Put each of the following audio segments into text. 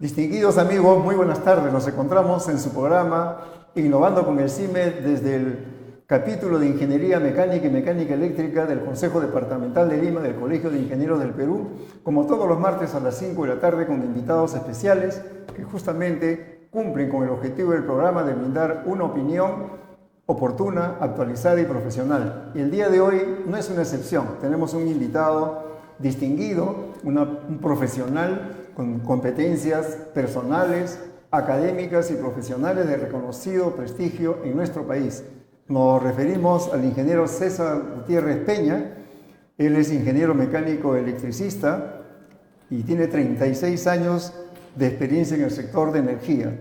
Distinguidos amigos, muy buenas tardes. Nos encontramos en su programa Innovando con el CIME desde el capítulo de Ingeniería Mecánica y Mecánica Eléctrica del Consejo Departamental de Lima del Colegio de Ingenieros del Perú, como todos los martes a las 5 de la tarde con invitados especiales que justamente cumplen con el objetivo del programa de brindar una opinión oportuna, actualizada y profesional. Y el día de hoy no es una excepción. Tenemos un invitado distinguido, un profesional con competencias personales, académicas y profesionales de reconocido prestigio en nuestro país. Nos referimos al ingeniero César Gutiérrez Peña. Él es ingeniero mecánico electricista y tiene 36 años de experiencia en el sector de energía.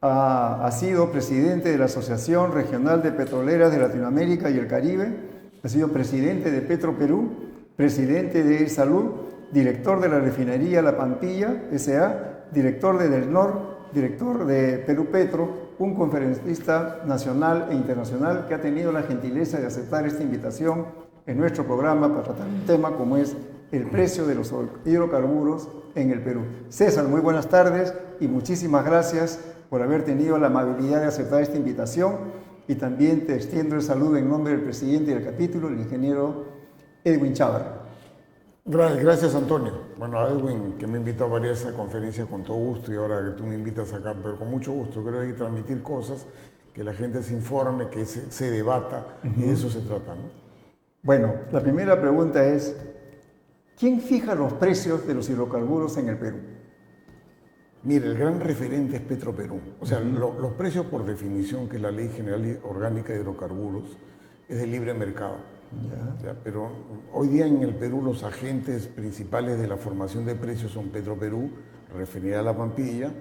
Ha sido presidente de la Asociación Regional de Petroleras de Latinoamérica y el Caribe, ha sido presidente de Petroperú, presidente de Salud, director de la refinería La Pampilla S.A., director de Delnor, director de Perú Petro, un conferencista nacional e internacional que ha tenido la gentileza de aceptar esta invitación en nuestro programa para tratar un tema como es el precio de los hidrocarburos en el Perú. César, muy buenas tardes y muchísimas gracias por haber tenido la amabilidad de aceptar esta invitación, y también te extiendo el saludo en nombre del presidente del capítulo, el ingeniero Edwin Chávarri. Gracias, Antonio. Bueno, a Edwin, que me invitó a varias esa conferencia con todo gusto, y ahora que tú me invitas acá, pero con mucho gusto. Creo que hay que transmitir cosas, que la gente se informe, que se debata, y de eso se trata, ¿no? Bueno, la primera pregunta es, ¿quién fija los precios de los hidrocarburos en el Perú? Mire, el gran referente es Petroperú. O sea, los precios por definición, que es la Ley General Orgánica de Hidrocarburos, es de libre mercado. Ya, pero hoy día en el Perú los agentes principales de la formación de precios son Petroperú, Refinería La Pampilla,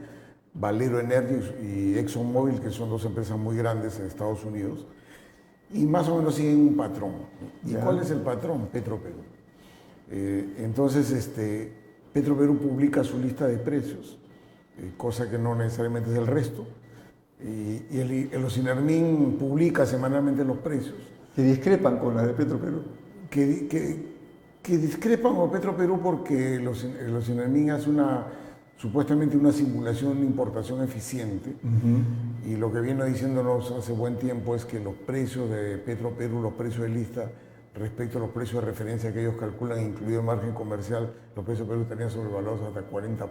Valero Energy y ExxonMobil, que son dos empresas muy grandes en Estados Unidos, y más o menos siguen un patrón. ¿Y cuál es el patrón? Petroperú. Entonces, Petroperú publica su lista de precios, cosa que no necesariamente es el resto, y el Ocinermin publica semanalmente los precios. Que discrepan con la de Petroperú. Que discrepan con Petroperú porque los Ocinermin hace supuestamente una simulación de importación eficiente, y lo que viene diciéndonos hace buen tiempo es que los precios de Petroperú, los precios de lista, respecto a los precios de referencia que ellos calculan, incluido el margen comercial, los precios de Perú estarían sobrevalorados hasta 40%.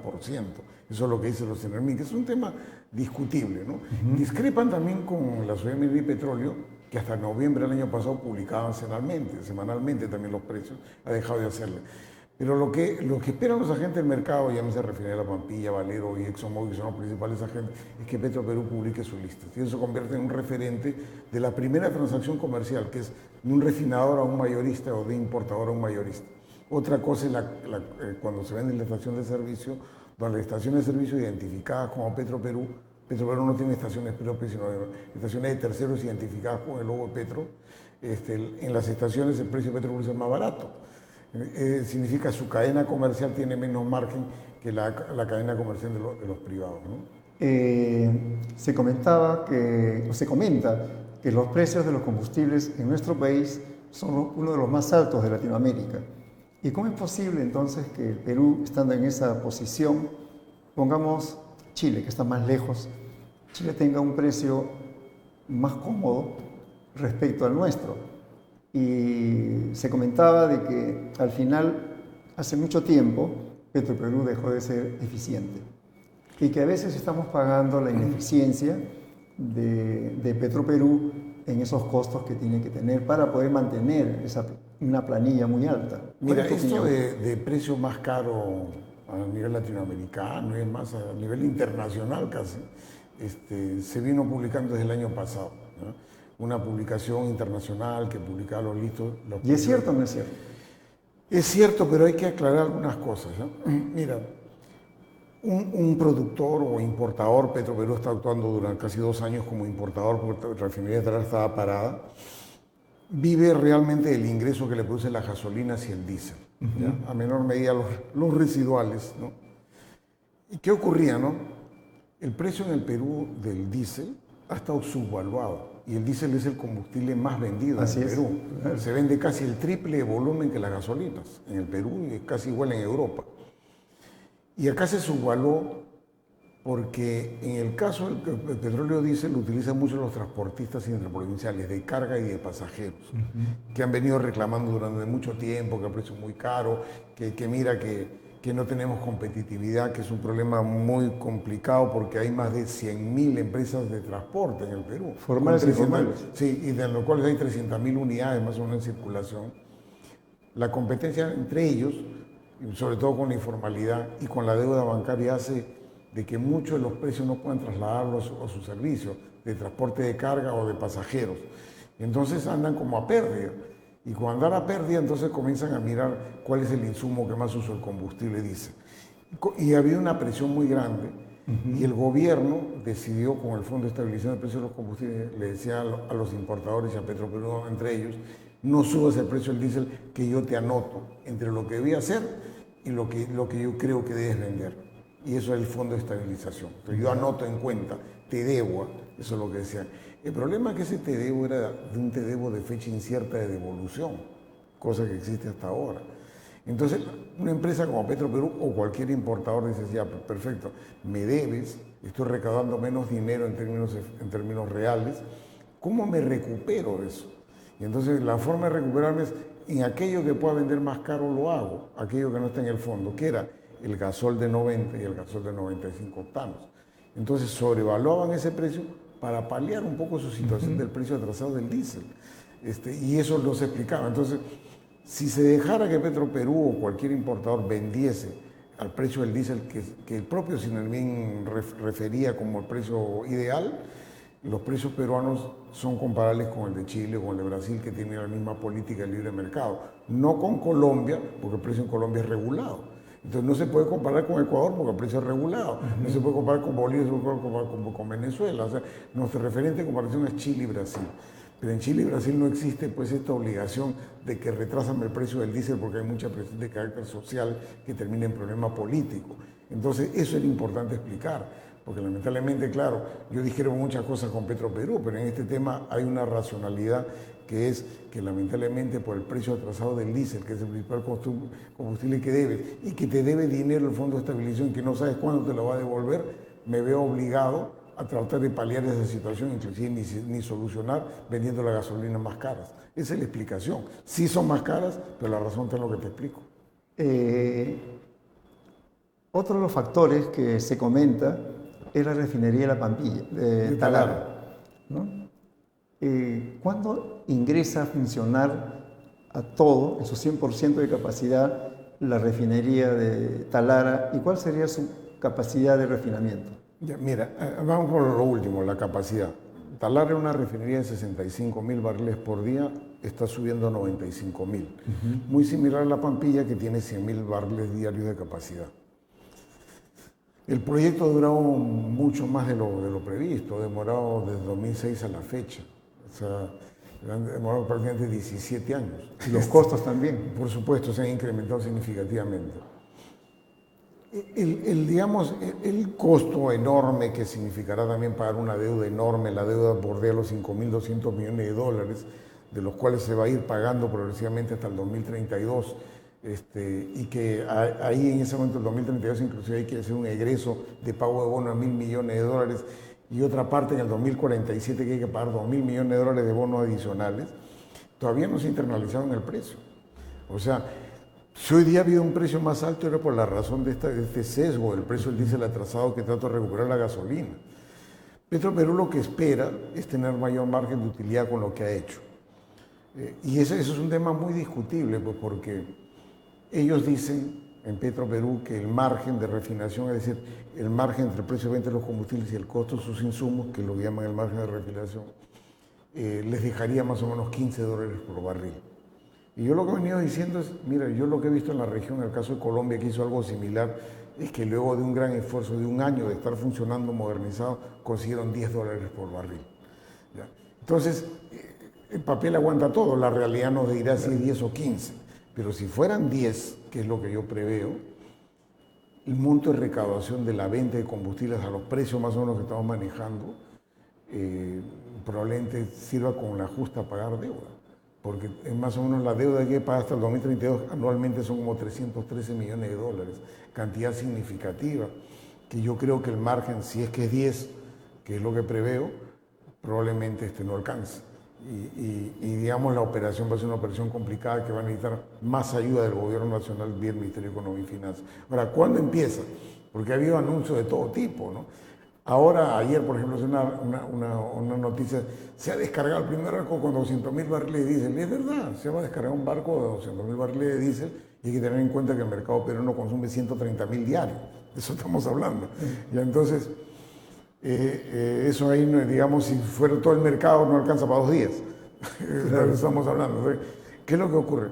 Eso es lo que dice los Ocinermin, que es un tema discutible, ¿no? Discrepan también con la Sociedad Minera y Petróleo, que hasta noviembre del año pasado publicaban semanalmente también los precios, ha dejado de hacerlo. Pero lo que esperan los agentes del mercado, llámese Refinería La Pampilla, Valero y ExxonMobil, que son los principales agentes, es que Petroperú publique sus listas. Y eso se convierte en un referente de la primera transacción comercial, que es de un refinador a un mayorista o de importador a un mayorista. Otra cosa es cuando se vende en la estación de servicio, donde las estaciones de servicio identificadas como Petroperú no tiene estaciones propias, sino estaciones de terceros identificadas con el logo de Petro. En las estaciones el precio de Petroperú es más barato. Significa su cadena comercial tiene menos margen que la cadena comercial de los privados, ¿no? Se comenta que los precios de los combustibles en nuestro país son uno de los más altos de Latinoamérica. ¿Y cómo es posible entonces que el Perú, estando en esa posición, pongamos Chile, que está más lejos, Chile tenga un precio más cómodo respecto al nuestro? Y se comentaba de que al final, hace mucho tiempo, Petroperú dejó de ser eficiente y que a veces estamos pagando la ineficiencia de Petroperú en esos costos que tiene que tener para poder mantener una planilla muy alta. Mira, esto de precio más caro a nivel latinoamericano y es más a nivel internacional casi, se vino publicando desde el año pasado, ¿no? Una publicación internacional que publicaba los listos. ¿Y es cierto o no es cierto? Es cierto, pero hay que aclarar algunas cosas, ¿no? Mira, un productor o importador, Petroperú está actuando durante casi 2 años como importador porque la refinería de Tarará estaba parada, vive realmente del ingreso que le producen las gasolinas y el diésel, ¿ya? A menor medida los residuales, ¿no? ¿Y qué ocurría, no? El precio en el Perú del diésel ha estado subvaluado. Y el diésel es el combustible más vendido en el Perú. Se vende casi el triple de volumen que las gasolinas en el Perú y es casi igual en Europa. Y acá se subvaluó porque en el caso del petróleo diésel lo utilizan mucho los transportistas interprovinciales de carga y de pasajeros, que han venido reclamando durante mucho tiempo que el precio es muy caro, que mira que no tenemos competitividad, que es un problema muy complicado porque hay más de 100.000 empresas de transporte en el Perú. Formales y informales. Sí, y de los cuales hay 300.000 unidades más o menos en circulación. La competencia entre ellos, sobre todo con la informalidad y con la deuda bancaria, hace de que muchos de los precios no puedan trasladarlos a sus servicios de transporte de carga o de pasajeros. Entonces andan como a pérdida. Y cuando andan a pérdida, entonces comienzan a mirar cuál es el insumo que más usa el combustible diésel. Y había una presión muy grande y el gobierno decidió, con el Fondo de Estabilización del Precio de los Combustibles, le decía a los importadores y a Petroperú, entre ellos, no subas el precio del diésel que yo te anoto entre lo que debía hacer y lo que yo creo que debes vender. Y eso es el Fondo de Estabilización. Entonces yo anoto en cuenta, te debo, eso es lo que decían. El problema es que ese te debo era de un te debo de fecha incierta de devolución, cosa que existe hasta ahora. Entonces, una empresa como Petroperú o cualquier importador dice, ya, perfecto, me debes, estoy recaudando menos dinero en términos reales, ¿cómo me recupero de eso? Y entonces la forma de recuperarme es, en aquello que pueda vender más caro lo hago, aquello que no está en el fondo, que era el gasol de 90 y el gasol de 95 octanos. Entonces sobrevaluaban ese precio para paliar un poco su situación del precio atrasado del diésel. Y eso los explicaba. Entonces, si se dejara que Petroperú o cualquier importador vendiese al precio del diésel que el propio Sinarmín refería como el precio ideal, los precios peruanos son comparables con el de Chile o con el de Brasil, que tienen la misma política de libre mercado. No con Colombia, porque el precio en Colombia es regulado. Entonces no se puede comparar con Ecuador porque el precio es regulado. No se puede comparar con Bolivia, no se puede comparar con Venezuela. O sea, nuestro referente de comparación es Chile y Brasil. Pero en Chile y Brasil no existe pues esta obligación de que retrasan el precio del diésel porque hay mucha presión de carácter social que termina en problema político. Entonces eso es importante explicar, porque lamentablemente, claro, yo dijeron muchas cosas con Petroperú, pero en este tema hay una racionalidad que es que lamentablemente por el precio atrasado del diésel, que es el principal combustible que debes, y que te debe dinero el Fondo de Estabilización que no sabes cuándo te lo va a devolver, me veo obligado a tratar de paliar esa situación, inclusive ni solucionar vendiendo las gasolinas más caras. Esa es la explicación. Sí son más caras, pero la razón está en lo que te explico. Otro de los factores que se comenta es la refinería de La Pampilla, de Talara, ¿no? ¿Cuándo ingresa a funcionar a todo, en su 100% de capacidad, la refinería de Talara y cuál sería su capacidad de refinamiento? Ya, mira, vamos por lo último, la capacidad. Talara es una refinería de 65.000 barriles por día, está subiendo a 95.000. Muy similar a La Pampilla, que tiene 100.000 barriles diarios de capacidad. El proyecto ha durado mucho más de lo previsto, ha demorado desde 2006 a la fecha. O sea, han demorado prácticamente 17 años. Y los costos también. Por supuesto, se han incrementado significativamente. El costo enorme que significará también pagar una deuda enorme, la deuda bordea los 5.200 millones de dólares, de los cuales se va a ir pagando progresivamente hasta el 2032, y que ahí en ese momento, el 2032, inclusive hay que hacer un egreso de pago de bono a 1.000 millones de dólares, y otra parte en el 2047 que hay que pagar 2.000 millones de dólares de bonos adicionales, todavía no se ha internalizado en el precio. O sea, si hoy día ha habido un precio más alto era por la razón de este sesgo del precio del diésel atrasado que trata de recuperar la gasolina. Petroperú lo que espera es tener mayor margen de utilidad con lo que ha hecho. Y eso es un tema muy discutible, pues, porque ellos dicen en Petroperú que el margen de refinación, es decir, el margen entre el precio de venta de los combustibles y el costo de sus insumos, que lo llaman el margen de refinación, les dejaría más o menos $15 por barril. Y yo lo que he venido diciendo es, mira, yo lo que he visto en la región, en el caso de Colombia, que hizo algo similar, es que luego de un gran esfuerzo de un año de estar funcionando modernizado, consiguieron $10 por barril. ¿Ya? Entonces, el papel aguanta todo, la realidad nos dirá si es 10 o 15, pero si fueran 10, que es lo que yo preveo, el monto de recaudación de la venta de combustibles a los precios más o menos que estamos manejando, probablemente sirva con la justa pagar deuda. Porque más o menos la deuda que paga hasta el 2032 anualmente son como 313 millones de dólares, cantidad significativa, que yo creo que el margen, si es que es 10, que es lo que preveo, probablemente no alcance. Y digamos, la operación va a ser una operación complicada que va a necesitar más ayuda del gobierno nacional vía el Ministerio de Economía y Finanzas. Ahora, ¿cuándo empieza? Porque ha habido anuncios de todo tipo, ¿no? Ahora, ayer, por ejemplo, es una noticia, se ha descargado el primer barco con 200.000 barriles de diésel. Es verdad, se va a descargar un barco de 200.000 barriles de diésel y hay que tener en cuenta que el mercado peruano consume 130.000 diarios. De eso estamos hablando. Y entonces, eso ahí, digamos, si fuera todo el mercado, no alcanza para 2 días. Claro. Estamos hablando. ¿Qué es lo que ocurre?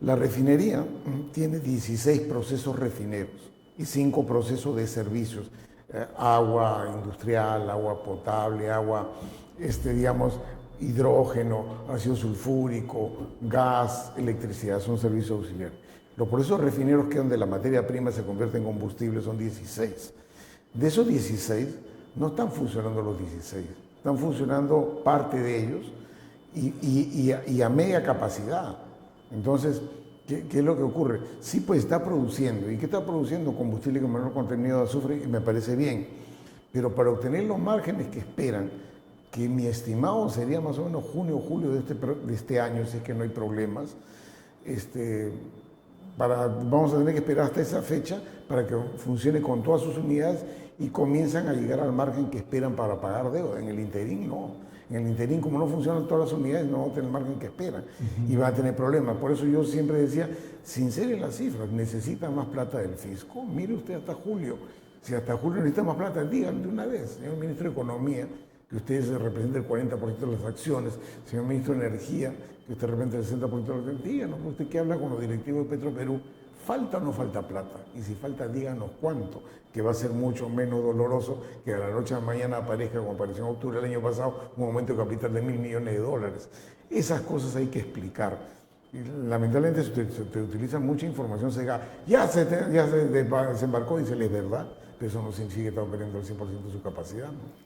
La refinería tiene 16 procesos refineros y 5 procesos de servicios. Agua industrial, agua potable, agua, digamos, hidrógeno, ácido sulfúrico, gas, electricidad, son servicios auxiliares. Los procesos refineros que donde la materia prima se convierte en combustible son 16. De esos 16, no están funcionando los 16, están funcionando parte de ellos y a media capacidad. Entonces, ¿qué es lo que ocurre? Sí, pues está produciendo. ¿Y qué está produciendo? Combustible con menor contenido de azufre, y me parece bien. Pero para obtener los márgenes que esperan, que mi estimado sería más o menos junio o julio de este año, si es que no hay problemas, vamos a tener que esperar hasta esa fecha para que funcione con todas sus unidades y comienzan a llegar al margen que esperan para pagar deuda. En el interín no. En el interín, como no funcionan todas las unidades, no van a tener el margen que esperan y van a tener problemas. Por eso yo siempre decía, sinceren las cifras, necesitan más plata del fisco. Mire usted hasta julio. Si hasta julio necesita más plata, díganlo de una vez. Señor Ministro de Economía, que usted representa el 40% de las acciones. Señor Ministro de Energía, que usted representa el 60% de las acciones. Díganos, usted que habla con los directivos de Petroperú, ¿falta o no falta plata? Y si falta, díganos cuánto, que va a ser mucho menos doloroso que a la noche a la mañana aparezca, como apareció en octubre del año pasado, un aumento de capital de $1.000 millones. Esas cosas hay que explicar. Y lamentablemente se utiliza mucha información cegada. Ya se desembarcó, dice, es verdad, pero eso no significa que está operando al 100% de su capacidad, ¿no?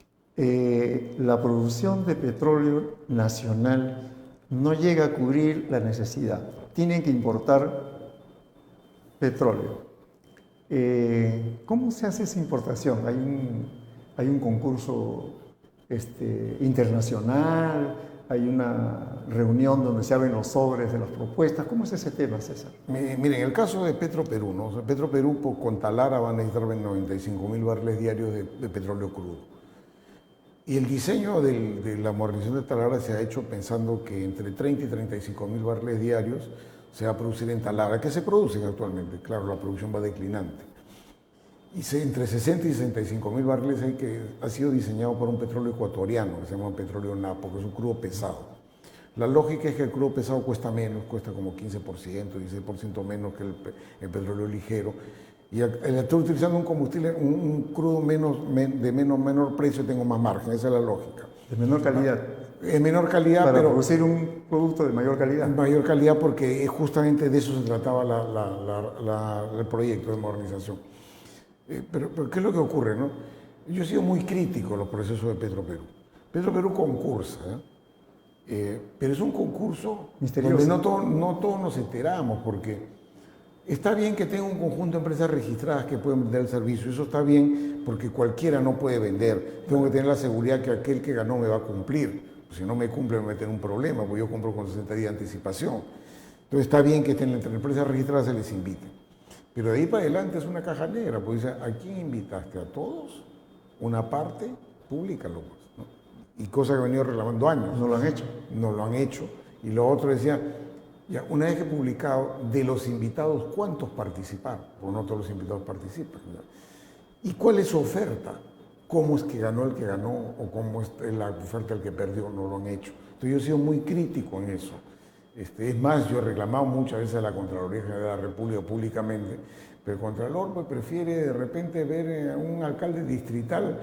La producción de petróleo nacional no llega a cubrir la necesidad. Tienen que importar petróleo. ¿Cómo se hace esa importación? ¿Hay un concurso internacional? ¿Hay una reunión donde se abren los sobres de las propuestas? ¿Cómo es ese tema, César? Miren, en el caso de Petroperú, ¿no? O sea, Petroperú con Talara van a necesitar 95.000 barriles diarios de petróleo crudo. Y el diseño de la modernización de Talara se ha hecho pensando que entre 30 y 35.000 barriles diarios se va a producir en Talara, que se producen actualmente. Claro, la producción va declinante. Y entre 60 y 65.000 barriles ha sido diseñado por un petróleo ecuatoriano, que se llama petróleo Napo, que es un crudo pesado. La lógica es que el crudo pesado cuesta menos, cuesta como 15%, 16% menos que el petróleo ligero. Y al estar utilizando un combustible, un crudo de menor precio, tengo más margen, esa es la lógica. De menor calidad. En menor calidad, para pero producir un producto de mayor calidad. Mayor calidad, porque justamente de eso se trataba el proyecto de modernización. Pero ¿qué es lo que ocurre, no? Yo he sido muy crítico en los procesos de Petroperú. Petroperú concursa, pero es un concurso misterioso, donde no todos nos enteramos, porque está bien que tenga un conjunto de empresas registradas que pueden vender el servicio, eso está bien, porque cualquiera no puede vender. Tengo que tener la seguridad que aquel que ganó me va a cumplir. Si no me cumple, me va a tener un problema, porque yo compro con 60 días de anticipación. Entonces está bien que estén entre empresas registradas, se les invite. Pero de ahí para adelante es una caja negra, porque dice, ¿a quién invitaste? ¿A todos? Una parte, públicalo, ¿no? Y cosa que he venido reclamando años. No lo han hecho. No lo han hecho. Y lo otro decía, ya, una vez que he publicado, de los invitados, ¿cuántos participaron? Porque no todos los invitados participan, ¿no? ¿Y cuál es su oferta? ¿Cómo es que ganó el que ganó o cómo es la oferta el que perdió? No lo han hecho. Entonces yo he sido muy crítico en eso. Es más, yo he reclamado muchas veces a la Contraloría General de la República públicamente, pero el Contralor pues, prefiere de repente ver a un alcalde distrital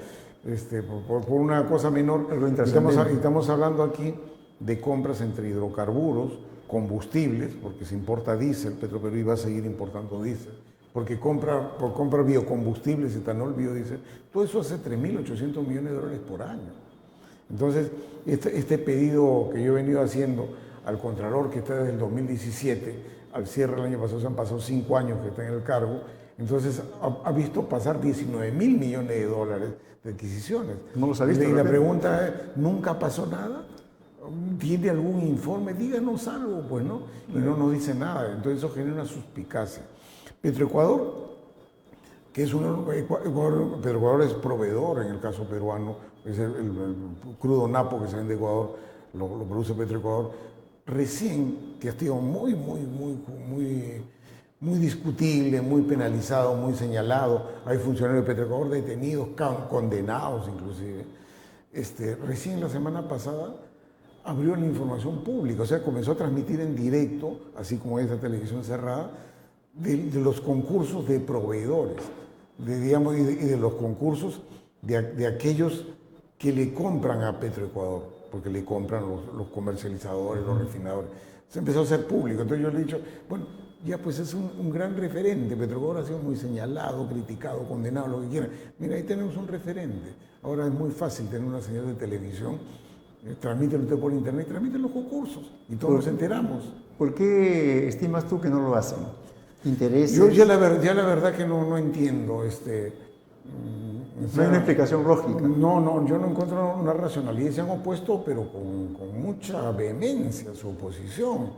por una cosa menor. Estamos hablando aquí de compras entre hidrocarburos, combustibles, porque se importa diésel, Petroperú iba a seguir importando diésel, porque compra biocombustibles, etanol, biodiesel, todo eso hace $3.800 millones por año. Entonces, este pedido que yo he venido haciendo al Contralor, que está desde el 2017, al cierre del año pasado, se han pasado 5 años que está en el cargo, Entonces ha visto pasar 19 mil millones de dólares de adquisiciones. No los ha visto. Y la pregunta es, ¿nunca pasó nada? ¿Tiene algún informe? Díganos algo, pues, ¿no? Y no nos dice nada. Entonces eso genera una suspicacia. Petroecuador, que es Petroecuador es proveedor en el caso peruano, es el crudo napo que se vende de Ecuador, lo produce Petroecuador, recién, que ha sido muy discutible, muy penalizado, muy señalado, hay funcionarios de Petroecuador detenidos, condenados inclusive, recién la semana pasada abrió la información pública, o sea, comenzó a transmitir en directo, así como esa televisión cerrada, de los concursos de proveedores, y de los concursos de aquellos que le compran a Petroecuador, porque le compran los comercializadores, los refinadores. Se empezó a hacer público, entonces yo le he dicho, bueno, ya pues es un gran referente, Petroecuador ha sido muy señalado, criticado, condenado, lo que quieran. Mira, ahí tenemos un referente. Ahora es muy fácil tener una señal de televisión, transmítelo usted por internet, transmiten los concursos y todos nos enteramos. ¿Por qué estimas tú que no lo hacen? ¿Intereses? Yo ya la verdad que no entiendo. No hay una explicación lógica. No, yo no encuentro una racionalidad. Se han opuesto, pero con mucha vehemencia a su oposición,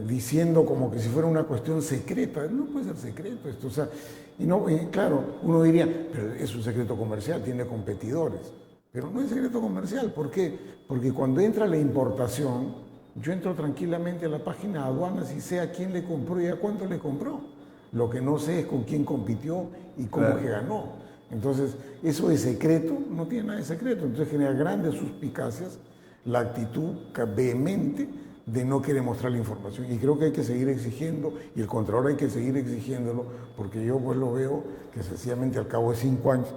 diciendo como que si fuera una cuestión secreta. No puede ser secreto esto. O sea, claro, uno diría, pero es un secreto comercial, tiene competidores. Pero no es secreto comercial. ¿Por qué? Porque cuando entra la importación, yo entro tranquilamente a la página de aduanas y sé a quién le compró y a cuánto le compró. Lo que no sé es con quién compitió y cómo que ganó. Entonces, eso de secreto no tiene nada de secreto. Entonces genera grandes suspicacias la actitud vehemente de no querer mostrar la información. Y creo que hay que seguir exigiendo, y el Contralor hay que seguir exigiéndolo, porque yo pues lo veo que sencillamente al cabo de 5 años,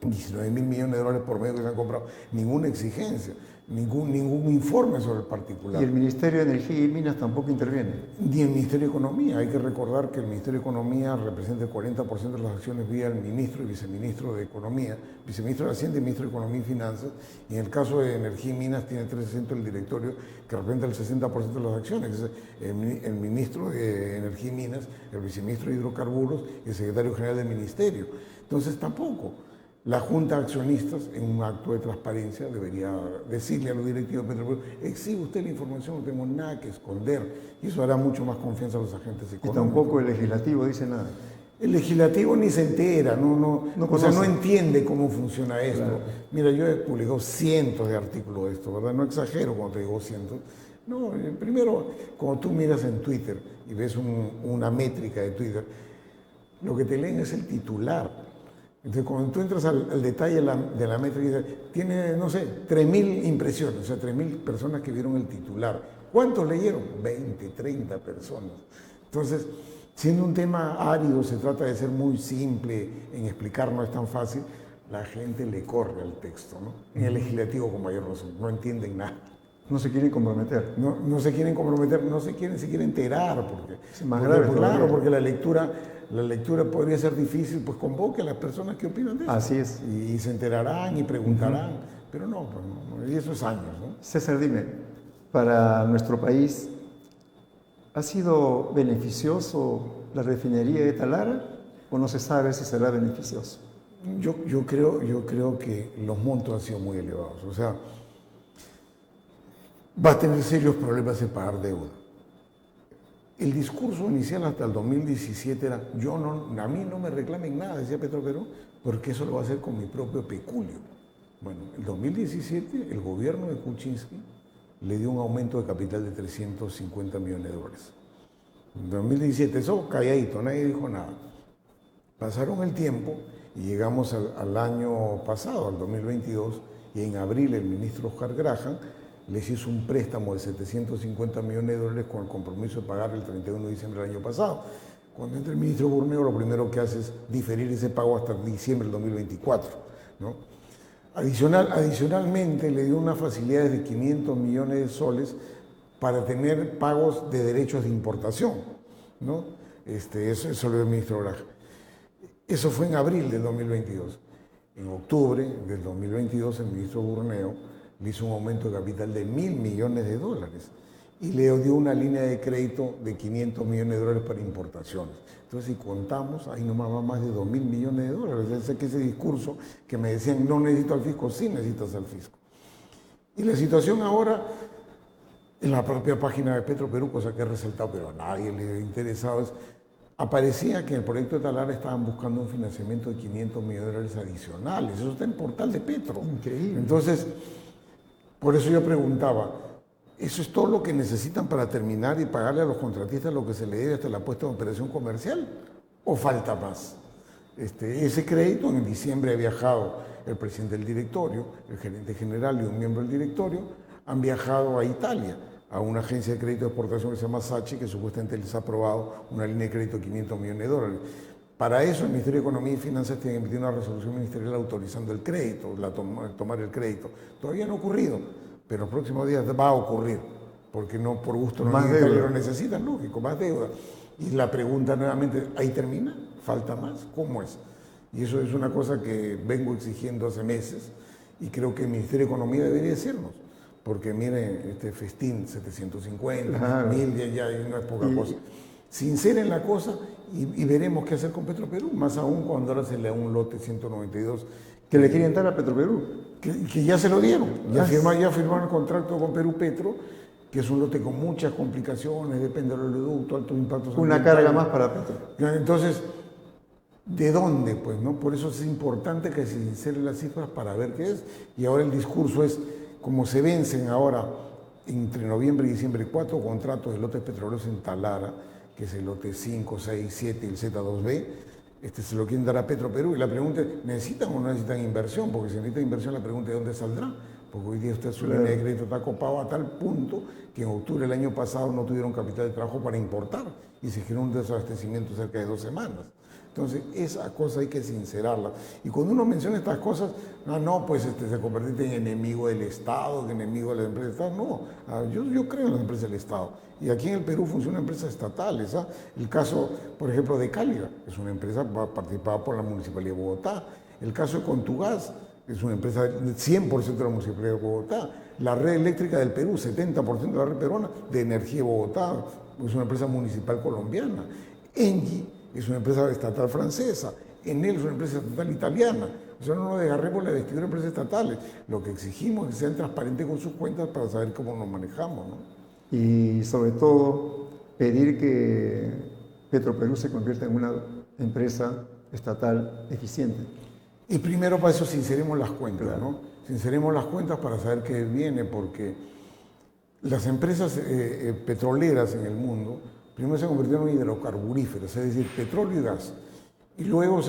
19 mil millones de dólares por medio que se han comprado, ninguna exigencia, ningún informe sobre el particular. ¿Y el Ministerio de Energía y Minas tampoco interviene? Ni el Ministerio de Economía. Hay que recordar que el Ministerio de Economía representa el 40% de las acciones vía el ministro y viceministro de Economía, viceministro de Hacienda y ministro de Economía y Finanzas. Y en el caso de Energía y Minas tiene 3% del directorio que representa el 60% de las acciones, que es el ministro de Energía y Minas, el viceministro de Hidrocarburos y el secretario general del Ministerio. Entonces tampoco. La Junta de Accionistas, en un acto de transparencia, debería decirle a los directivos de Petroecuador, exhibe usted la información, no tenemos nada que esconder, y eso hará mucho más confianza a los agentes económicos. Y tampoco el legislativo dice nada. El legislativo ni se entera, no entiende cómo funciona esto. Claro. Mira, yo he publicado cientos de artículos de esto, ¿verdad? No exagero cuando te digo cientos. No, primero, cuando tú miras en Twitter y ves una métrica de Twitter, lo que te leen es el titular. Entonces, cuando tú entras al detalle de la métrica, tiene, no sé, 3.000 impresiones, o sea, 3.000 personas que vieron el titular. ¿Cuántos leyeron? 20, 30 personas. Entonces, siendo un tema árido, se trata de ser muy simple en explicar, no es tan fácil, la gente le corre al texto, ¿no? En el legislativo, con mayor razón, no entienden nada. No se quieren comprometer. No se quieren comprometer, no se quieren enterar, porque es más grave. Claro, porque la lectura podría ser difícil, pues convoque a las personas que opinan de eso. Así es. Y se enterarán y preguntarán, pero no, y eso es años, ¿no? César, dime, para nuestro país, ¿ha sido beneficioso la refinería de Talara o no se sabe si será beneficioso? Yo creo que los montos han sido muy elevados, o sea, va a tener serios problemas en pagar deuda. El discurso inicial hasta el 2017 era, a mí no me reclamen nada, decía Petroperú, porque eso lo va a hacer con mi propio peculio. Bueno, en el 2017 el gobierno de Kuczynski le dio un aumento de capital de 350 millones de dólares. En 2017, eso calladito, nadie dijo nada. Pasaron el tiempo y llegamos al año pasado, al 2022, y en abril el ministro Oscar Graham les hizo un préstamo de 750 millones de dólares con el compromiso de pagar el 31 de diciembre del año pasado. Cuando entra el ministro Burneo, lo primero que hace es diferir ese pago hasta diciembre del 2024, ¿no? Adicionalmente, le dio unas facilidades de 500 millones de soles para tener pagos de derechos de importación, ¿no? Eso lo dio el ministro Graham. Eso fue en abril del 2022. En octubre del 2022, el ministro Burneo le hizo un aumento de capital de 1.000 millones de dólares y le dio una línea de crédito de 500 millones de dólares para importaciones. Entonces, si contamos, ahí nomás va más de 2.000 millones de dólares. Es que ese discurso que me decían, no necesito al fisco, sí necesitas al fisco. Y la situación ahora, en la propia página de Petroperú, cosa que he resaltado, pero a nadie le ha interesado, aparecía que en el proyecto de Talara estaban buscando un financiamiento de 500 millones de dólares adicionales. Eso está en el portal de Petro. Increíble. Entonces, por eso yo preguntaba, ¿eso es todo lo que necesitan para terminar y pagarle a los contratistas lo que se le debe hasta la puesta en operación comercial? ¿O falta más? Ese crédito, en diciembre ha viajado el presidente del directorio, el gerente general y un miembro del directorio, han viajado a Italia, a una agencia de crédito de exportación que se llama Sachi, que supuestamente les ha aprobado una línea de crédito de 500 millones de dólares. Para eso el Ministerio de Economía y Finanzas tiene que emitir una resolución ministerial autorizando el crédito, tomar el crédito. Todavía no ha ocurrido, pero en los próximos días va a ocurrir, porque no por gusto no lo necesitan, lógico, más deuda. Y la pregunta nuevamente, ¿ahí termina? ¿Falta más? ¿Cómo es? Y eso es una cosa que vengo exigiendo hace meses y creo que el Ministerio de Economía debería decirnos. Porque miren, este festín, 750, claro. 1000, ya no es poca cosa. Sinceren la cosa y veremos qué hacer con Petroperú, más aún cuando ahora se le da un lote 192. ¿Que le quieren dar a Petroperú? Que ya se lo dieron. Ya firmaron el contrato con Perú Petro, que es un lote con muchas complicaciones, depende del oleoducto, altos impactos. Una carga más para Petro. Entonces, ¿de dónde? Pues, ¿no? Por eso es importante que se sinceren las cifras para ver qué es. Y ahora el discurso es, como se vencen ahora entre noviembre y diciembre 4 contratos de lotes petroleros en Talara, que es el lote 5, 6, 7 y el Z2B, se lo quieren dar a Petroperú. Y la pregunta es, ¿necesitan o no necesitan inversión? Porque si necesitan inversión, la pregunta es, ¿de dónde saldrá? Porque hoy día usted su línea de crédito está copado a tal punto que en octubre del año pasado no tuvieron capital de trabajo para importar y se generó un desabastecimiento cerca de 2 semanas. Entonces, esa cosa hay que sincerarla. Y cuando uno menciona estas cosas, pues se convierte en enemigo del Estado, en enemigo de las empresas del Estado. No, yo creo en las empresas del Estado. Y aquí en el Perú funcionan empresas estatales. El caso, por ejemplo, de Cáliga, es una empresa participada por la Municipalidad de Bogotá. El caso de Contugás, es una empresa 100% de la Municipalidad de Bogotá. La red eléctrica del Perú, 70% de la red peruana, de Energía de Bogotá, es una empresa municipal colombiana. Engie es una empresa estatal francesa, Enel es una empresa estatal italiana. O sea, no nos desgarremos la vestidura de empresas estatales. Lo que exigimos es que sean transparentes con sus cuentas para saber cómo nos manejamos, ¿no? Y sobre todo, pedir que Petroperú se convierta en una empresa estatal eficiente. Y primero para eso sinceremos las cuentas, claro. ¿no? Sinceremos las cuentas para saber qué viene, porque las empresas petroleras en el mundo primero se convirtieron en hidrocarburíferas, es decir, petróleo y gas. Y luego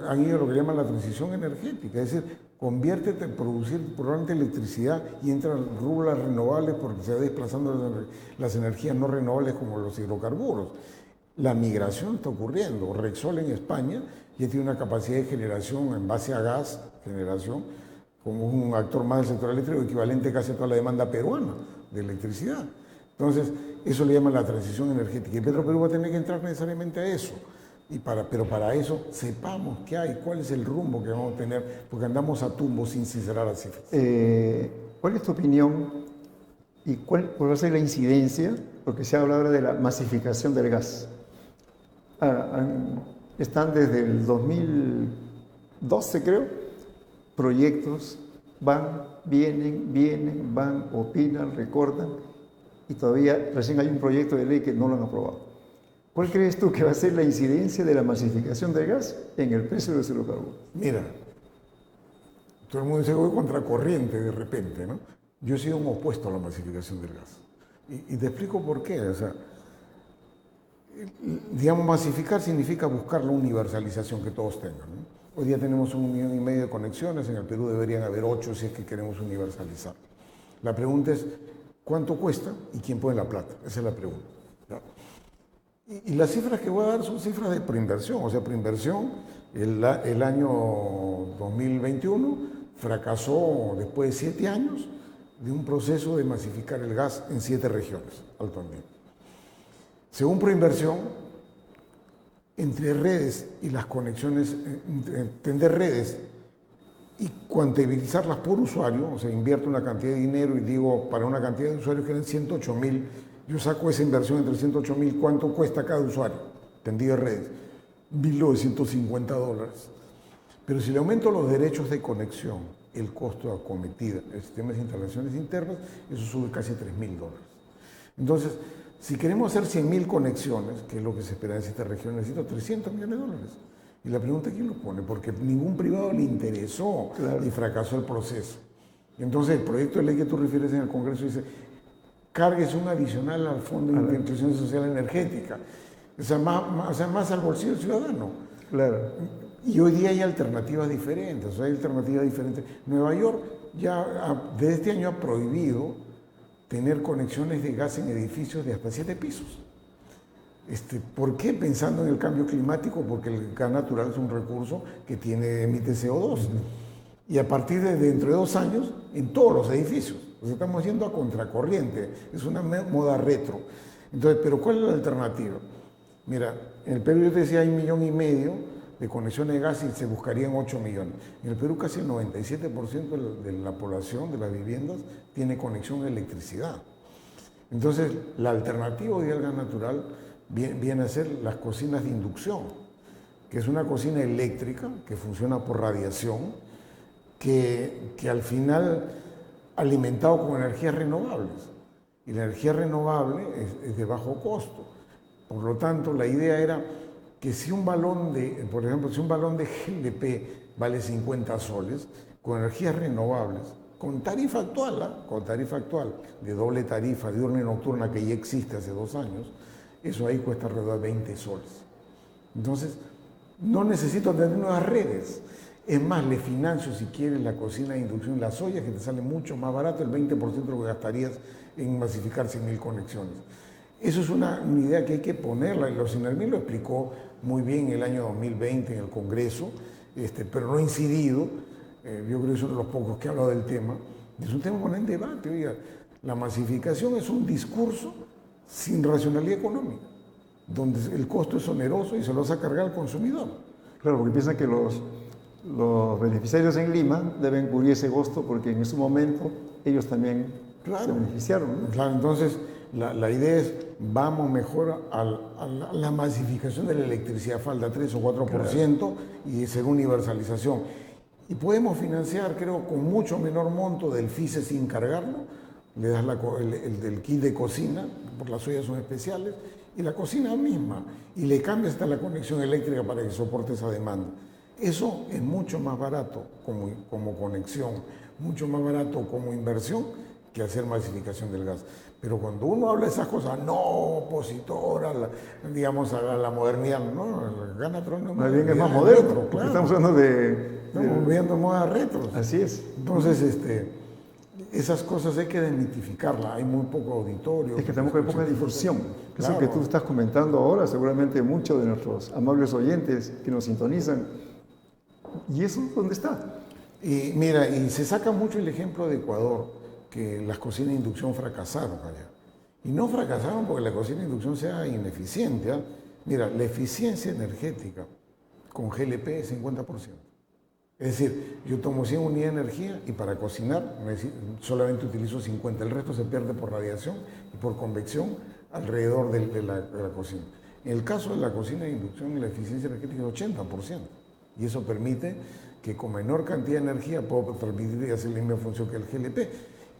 han ido a lo que llaman la transición energética, es decir, conviértete en producir probablemente electricidad y entran rubros renovables porque se va desplazando las energías no renovables como los hidrocarburos. La migración está ocurriendo. Repsol en España ya tiene una capacidad de generación en base a gas, como un actor más del sector eléctrico, equivalente casi a toda la demanda peruana de electricidad. Entonces, eso le llaman la transición energética. Y Petroperú va a tener que entrar necesariamente a eso. Pero para eso, sepamos qué hay, cuál es el rumbo que vamos a tener, porque andamos a tumbo sin sincerar las cifras. ¿Cuál es tu opinión y cuál va a ser la incidencia? Porque se habla ahora de la masificación del gas. Están desde el 2012, creo, proyectos van, vienen, van, opinan, recortan, y todavía recién hay un proyecto de ley que no lo han aprobado. ¿Cuál crees tú que va a ser la incidencia de la masificación del gas en el precio de los hidrocarburos? Mira, todo el mundo se fue contracorriente de repente, ¿no? Yo he sido un opuesto a la masificación del gas. Y te explico por qué. O sea, digamos, masificar significa buscar la universalización que todos tengan, ¿no? Hoy día tenemos 1,5 millones de conexiones, en el Perú deberían haber 8 si es que queremos universalizar. La pregunta es, ¿cuánto cuesta y quién pone la plata? Esa es la pregunta, ¿no? Y las cifras que voy a dar son cifras de preinversión. O sea, preinversión, el año 2021 fracasó después de 7 años de un proceso de masificar el gas en 7 regiones, Alto Andino. Según Proinversión, entre redes y las conexiones, entender redes y cuantibilizarlas por usuario, o sea, invierto una cantidad de dinero y digo, para una cantidad de usuarios que eran 108.000 yo saco esa inversión entre 108.000, ¿cuánto cuesta cada usuario? Tendido de redes, $1.950. Pero si le aumento los derechos de conexión, el costo de acometida, el sistema de instalaciones internas, eso sube casi $3.000. Entonces, si queremos hacer 100.000 conexiones, que es lo que se espera en esta región, necesito $300 millones. Y la pregunta es quién lo pone, porque ningún privado le interesó y fracasó el proceso. Entonces, el proyecto de ley que tú refieres en el Congreso dice, cárguese un adicional al Fondo de Inclusión Social Energética, o sea, más al bolsillo del ciudadano. Claro. Y hoy día hay alternativas diferentes, Nueva York ya desde este año ha prohibido tener conexiones de gas en edificios de hasta 7 pisos. ¿Por qué? Pensando en el cambio climático, porque el gas natural es un recurso que emite CO2. Y a partir de dentro de 2 años, en todos los edificios. Pues estamos yendo a contracorriente, es una moda retro. Entonces, ¿pero cuál es la alternativa? Mira, en el Perú yo te decía hay 1,5 millones de conexiones de gas y se buscarían 8 millones. En el Perú casi el 97% de la población, de las viviendas, tiene conexión a electricidad. Entonces, la alternativa hoy al gas natural viene a ser las cocinas de inducción, que es una cocina eléctrica que funciona por radiación, que al final alimentado con energías renovables. Y la energía renovable es de bajo costo. Por lo tanto, la idea era que si un balón por ejemplo, si un balón de GLP vale 50 soles, con energías renovables, con tarifa actual, de doble tarifa, diurna y nocturna, que ya existe hace 2 años, eso ahí cuesta alrededor de 20 soles. Entonces, no necesito tener nuevas redes. Es más, le financio, si quieres, la cocina de inducción, las ollas, que te sale mucho más barato, el 20% de lo que gastarías en masificar 100.000 conexiones. Eso es una idea que hay que ponerla. Los Sinermí lo explicó muy bien en el año 2020 en el Congreso, pero no ha incidido. Yo creo que es uno de los pocos que ha hablado del tema. Es un tema poner en debate. Oiga, la masificación es un discurso sin racionalidad económica, donde el costo es oneroso y se lo vas a cargar al consumidor. Claro, porque piensan que los beneficiarios en Lima deben cubrir ese costo porque en ese momento ellos también se beneficiaron, ¿no? Claro, entonces la idea es, vamos mejor a la masificación de la electricidad, falta 3 o 4%, y ser universalización. Y podemos financiar, creo, con mucho menor monto del FICE sin cargarlo. Le das el del kit de cocina, porque las ollas son especiales, y la cocina misma, y le cambias hasta la conexión eléctrica para que soporte esa demanda. Eso es mucho más barato como conexión, mucho más barato como inversión que hacer masificación del gas. Pero cuando uno habla de esas cosas, no, opositor a la modernidad, no, el gas natural no es más bien es más moderno, retro, claro. Estamos hablando estamos viendo moda retro. Así es. Entonces, esas cosas hay que desmitificarlas, hay muy poco auditorio. Es que tenemos que hay poca difusión. Claro. Eso que tú estás comentando ahora, seguramente muchos de nuestros amables oyentes que nos sintonizan. ¿Y eso dónde está? Y mira, y se saca mucho el ejemplo de Ecuador, que las cocinas de inducción fracasaron allá. Y no fracasaron porque la cocina de inducción sea ineficiente. ¿eh? Mira, la eficiencia energética con GLP es 50%. Es decir, yo tomo 100 unidades de energía y para cocinar solamente utilizo 50. El resto se pierde por radiación y por convección alrededor de la cocina. En el caso de la cocina de inducción, la eficiencia energética es 80%. Y eso permite que con menor cantidad de energía puedo transmitir y hacer la misma función que el GLP.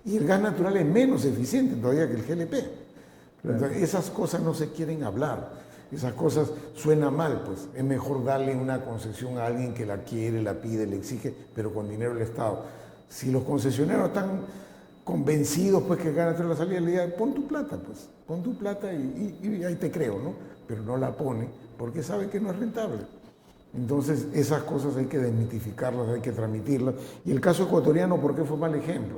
Y el gas natural es menos eficiente todavía que el GLP. Claro. Entonces, esas cosas no se quieren hablar. Esas cosas suenan mal, pues. Es mejor darle una concesión a alguien que la quiere, la pide, le exige, pero con dinero del Estado. Si los concesionarios están convencidos pues que el gas natural va a salir, le digan, pon tu plata, pues. Pon tu plata y ahí te creo, ¿no? Pero no la pone porque sabe que no es rentable. Entonces, esas cosas hay que desmitificarlas, hay que transmitirlas. Y el caso ecuatoriano, ¿por qué fue mal ejemplo?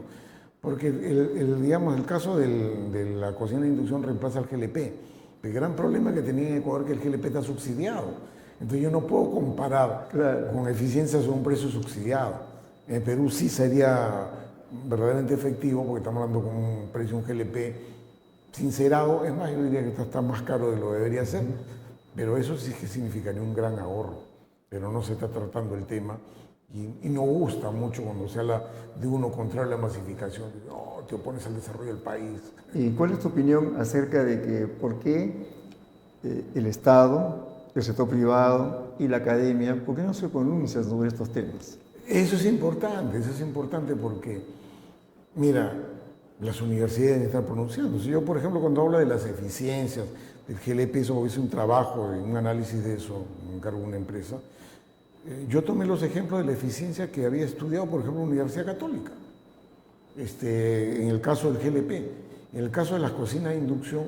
Porque el caso de la cocina de inducción reemplaza al GLP. El gran problema que tenía en Ecuador es que el GLP está subsidiado. Entonces, yo no puedo comparar con eficiencia sobre un precio subsidiado. En Perú sí sería verdaderamente efectivo, porque estamos hablando con un precio de un GLP sincerado. Es más, yo diría que está más caro de lo que debería ser. Pero eso sí que significaría un gran ahorro. Pero no se está tratando el tema y no gusta mucho cuando se habla de uno contrario a la masificación. No, te opones al desarrollo del país. ¿Y cuál es tu opinión acerca de que por qué el Estado, el sector privado y la academia, por qué no se pronuncian sobre estos temas? Eso es importante porque, mira, las universidades están pronunciándose. Yo, por ejemplo, cuando hablo de las eficiencias del GLP, eso hice un trabajo, un análisis de eso, me encargo de una empresa. Yo tomé los ejemplos de la eficiencia que había estudiado, por ejemplo, en la Universidad Católica, en el caso del GLP. En el caso de las cocinas de inducción,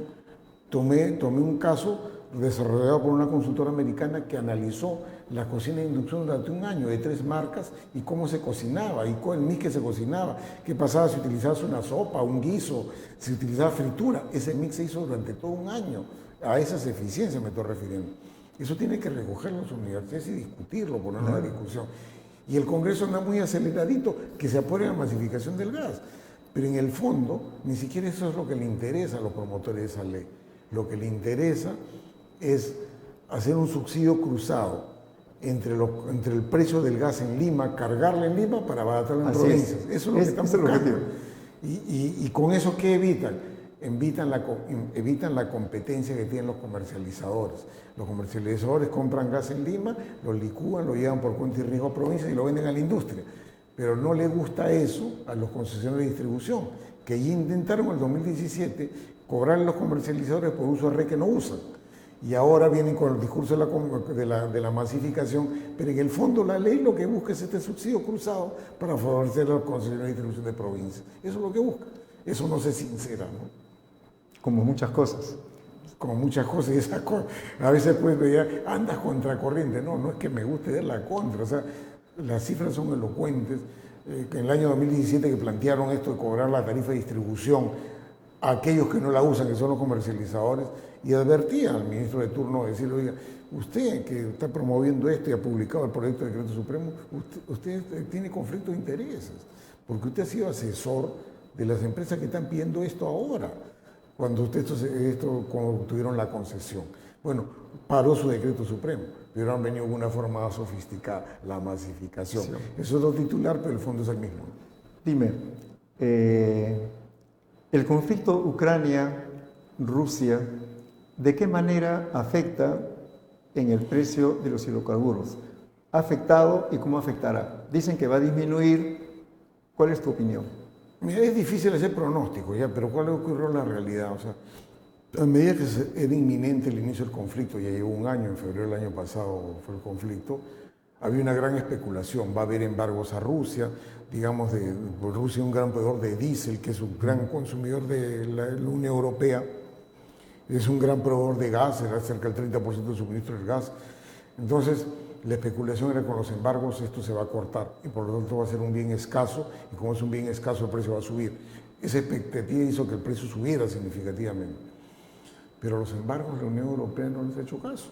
tomé un caso desarrollado por una consultora americana que analizó la cocina de inducción durante un año de 3 marcas y cómo se cocinaba y con el mix que se cocinaba, qué pasaba si utilizabas una sopa, un guiso, si utilizabas fritura. Ese mix se hizo durante todo un año. A esas eficiencias me estoy refiriendo. Eso tiene que recogerlo las universidades y discutirlo, ponerlo en la discusión. Y el Congreso anda muy aceleradito, que se apure la masificación del gas. Pero en el fondo, ni siquiera eso es lo que le interesa a los promotores de esa ley. Lo que le interesa es hacer un subsidio cruzado entre el precio del gas en Lima, cargarle en Lima para abaratarlo en provincias. Eso es lo que están buscando. Y con eso, ¿qué evitan? Evitan la competencia que tienen los comercializadores. Los comercializadores compran gas en Lima, lo licúan, lo llevan por cuenta y riesgo a provincias y lo venden a la industria. Pero no le gusta eso a los concesionarios de distribución, que ya intentaron en el 2017 cobrar a los comercializadores por uso de red que no usan. Y ahora vienen con el discurso de la masificación, pero en el fondo la ley lo que busca es este subsidio cruzado para favorecer a los concesionarios de distribución de provincias. Eso es lo que busca. Eso no se sincera, ¿no? Como muchas cosas. Como muchas cosas, y esas cosas, a veces puedes ver, andas contracorriente. No es que me guste ver la contra, o sea, las cifras son elocuentes. En el año 2017 que plantearon esto de cobrar la tarifa de distribución a aquellos que no la usan, que son los comercializadores, y advertía al ministro de turno de decirle, oiga, usted que está promoviendo esto y ha publicado el proyecto de decreto supremo, usted tiene conflicto de intereses, porque usted ha sido asesor de las empresas que están pidiendo esto ahora, cuando cuando tuvieron la concesión. Bueno, paró su decreto supremo, pero han venido de una forma más sofisticada, la masificación. Sí. Eso es lo titular, pero el fondo es el mismo. Dime, el conflicto Ucrania-Rusia, ¿de qué manera afecta en el precio de los hidrocarburos? ¿Ha afectado y cómo afectará? Dicen que va a disminuir. ¿Cuál es tu opinión? Mira, es difícil hacer pronósticos, pero ¿cuál ocurrió en la realidad? O sea, a medida que era inminente el inicio del conflicto, ya llevó un año, en febrero del año pasado fue el conflicto, había una gran especulación. Va a haber embargos a Rusia, digamos, Rusia es un gran proveedor de diésel, que es un gran consumidor de la Unión Europea, es un gran proveedor de gas, era cerca del 30% del suministro del gas. Entonces, la especulación era con los embargos, esto se va a cortar y por lo tanto va a ser un bien escaso, y como es un bien escaso el precio va a subir. Esa expectativa hizo que el precio subiera significativamente. Pero los embargos la Unión Europea no les ha hecho caso.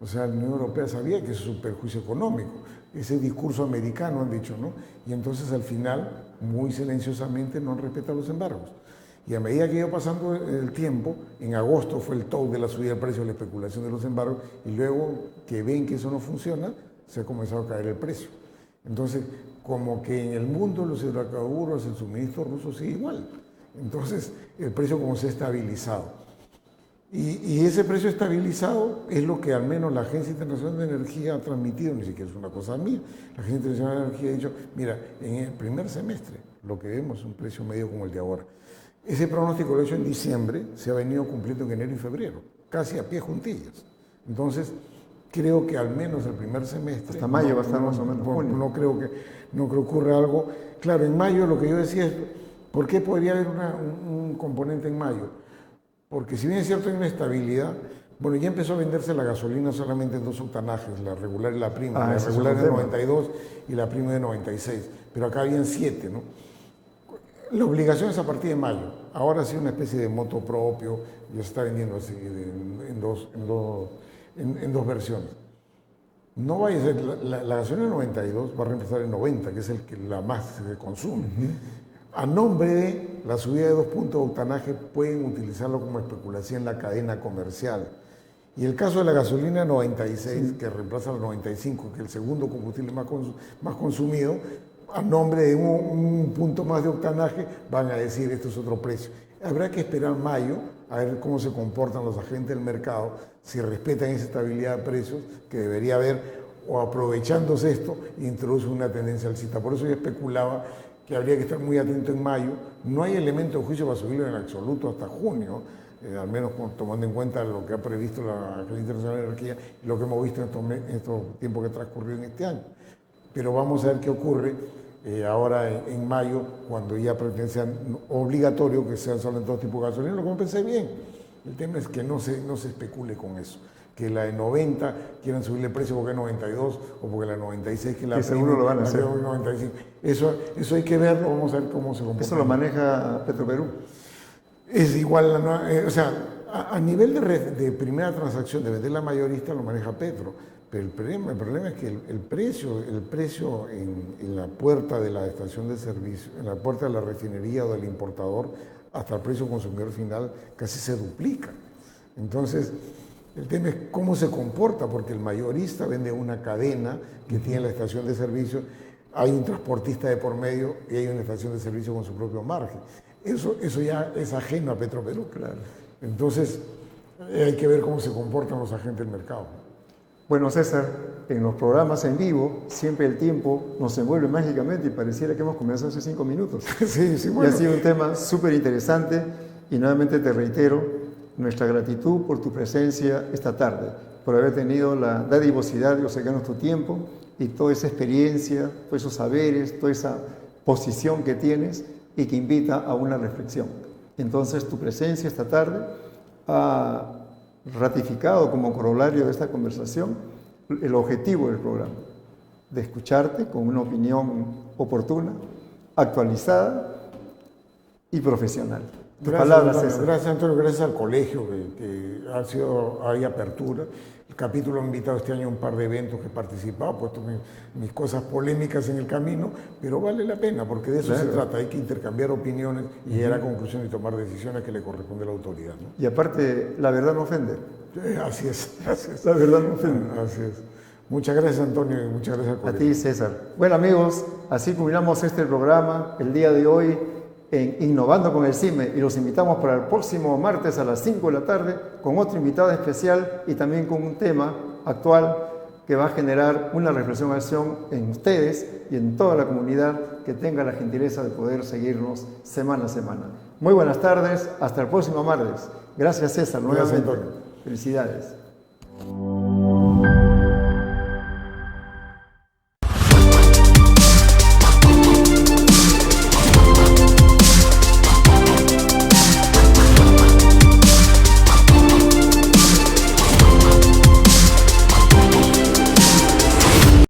O sea, la Unión Europea sabía que eso es un perjuicio económico. Ese discurso americano han dicho, ¿no? Y entonces al final, muy silenciosamente, no han respetado los embargos. Y a medida que iba pasando el tiempo, en agosto fue el top de la subida del precio, la especulación de los embargos, y luego que ven que eso no funciona, se ha comenzado a caer el precio. Entonces, como que en el mundo los hidrocarburos, el suministro ruso sigue igual. Entonces, el precio como se ha estabilizado. Y ese precio estabilizado es lo que al menos la Agencia Internacional de Energía ha transmitido, ni siquiera es una cosa mía. La Agencia Internacional de Energía ha dicho, mira, en el primer semestre lo que vemos es un precio medio como el de ahora. Ese pronóstico lo he hecho en diciembre, se ha venido cumpliendo en enero y febrero, casi a pie juntillas. Entonces, creo que al menos el primer semestre... Hasta mayo va a estar más o menos junio. No creo que ocurra algo. Claro, en mayo lo que yo decía es, ¿por qué podría haber un componente en mayo? Porque si bien es cierto hay una estabilidad, bueno, ya empezó a venderse la gasolina solamente en 2 octanajes, la regular y la prima. La regular es de 92 y la prima de 96, pero acá habían 7, ¿no? La obligación es a partir de mayo. Ahora sí una especie de moto propio, ya se está vendiendo así en dos versiones. No vaya a ser, la gasolina 92 va a reemplazar el 90, que es la más se consume. A nombre de la subida de 2 puntos de octanaje pueden utilizarlo como especulación en la cadena comercial. Y el caso de la gasolina 96, que reemplaza la 95, que es el segundo combustible más consumido, a nombre de un punto más de octanaje, van a decir esto es otro precio. Habrá que esperar mayo a ver cómo se comportan los agentes del mercado, si respetan esa estabilidad de precios que debería haber, o aprovechándose esto, introduce una tendencia alcista. Por eso yo especulaba que habría que estar muy atento en mayo. No hay elemento de juicio para subirlo en absoluto hasta junio, al menos tomando en cuenta lo que ha previsto la Agencia Internacional de Energía y lo que hemos visto en estos tiempos que transcurrió en este año. Pero vamos a ver qué ocurre ahora en mayo, cuando ya pretende ser obligatorio que sean solo en todo tipo de gasolina, lo que me pensé bien. El tema es que no se especule con eso. Que la de 90 quieran subirle el precio porque es 92 o porque la 96 que la que seguro lo van a hacer. 95. Eso hay que verlo, vamos a ver cómo se comporta. Eso lo maneja Petroperú. Es igual, o sea, a nivel de primera transacción, de vender la mayorista, lo maneja Petro. Pero el problema es que el precio en la puerta de la estación de servicio, en la puerta de la refinería o del importador, hasta el precio consumidor final, casi se duplica. Entonces, el tema es cómo se comporta, porque el mayorista vende una cadena que tiene la estación de servicio, hay un transportista de por medio y hay una estación de servicio con su propio margen. Eso ya es ajeno a Petroperú. Claro. Entonces, hay que ver cómo se comportan los agentes del mercado. Bueno, César, en los programas en vivo, siempre el tiempo nos envuelve mágicamente y pareciera que hemos comenzado hace 5 minutos. Sí, bueno. Y ha sido un tema súper interesante y nuevamente te reitero nuestra gratitud por tu presencia esta tarde, por haber tenido la dadivosidad de sacarnos tu tiempo y toda esa experiencia, todos esos saberes, toda esa posición que tienes y que invita a una reflexión. Entonces, tu presencia esta tarde ha ratificado como corolario de esta conversación el objetivo del programa, de escucharte con una opinión oportuna, actualizada y profesional. Gracias, Antonio, gracias al colegio que hay apertura. El capítulo ha invitado este año a un par de eventos que he participado, he puesto mis cosas polémicas en el camino, pero vale la pena porque de eso se trata, hay que intercambiar opiniones y llegar a conclusiones y tomar decisiones que le corresponde a la autoridad, ¿no? Y aparte, la verdad no ofende. Así es. La verdad no ofende. Así es. Muchas gracias, Antonio, y muchas gracias al colegio. A ti, César. Bueno, amigos, así culminamos este programa el día de hoy en Innovando con el CIME y los invitamos para el próximo martes a las 5 de la tarde con otro invitado especial y también con un tema actual que va a generar una reflexión acción en ustedes y en toda la comunidad que tenga la gentileza de poder seguirnos semana a semana. Muy buenas tardes, hasta el próximo martes. Gracias, César, nuevamente. Gracias, Antonio. Felicidades.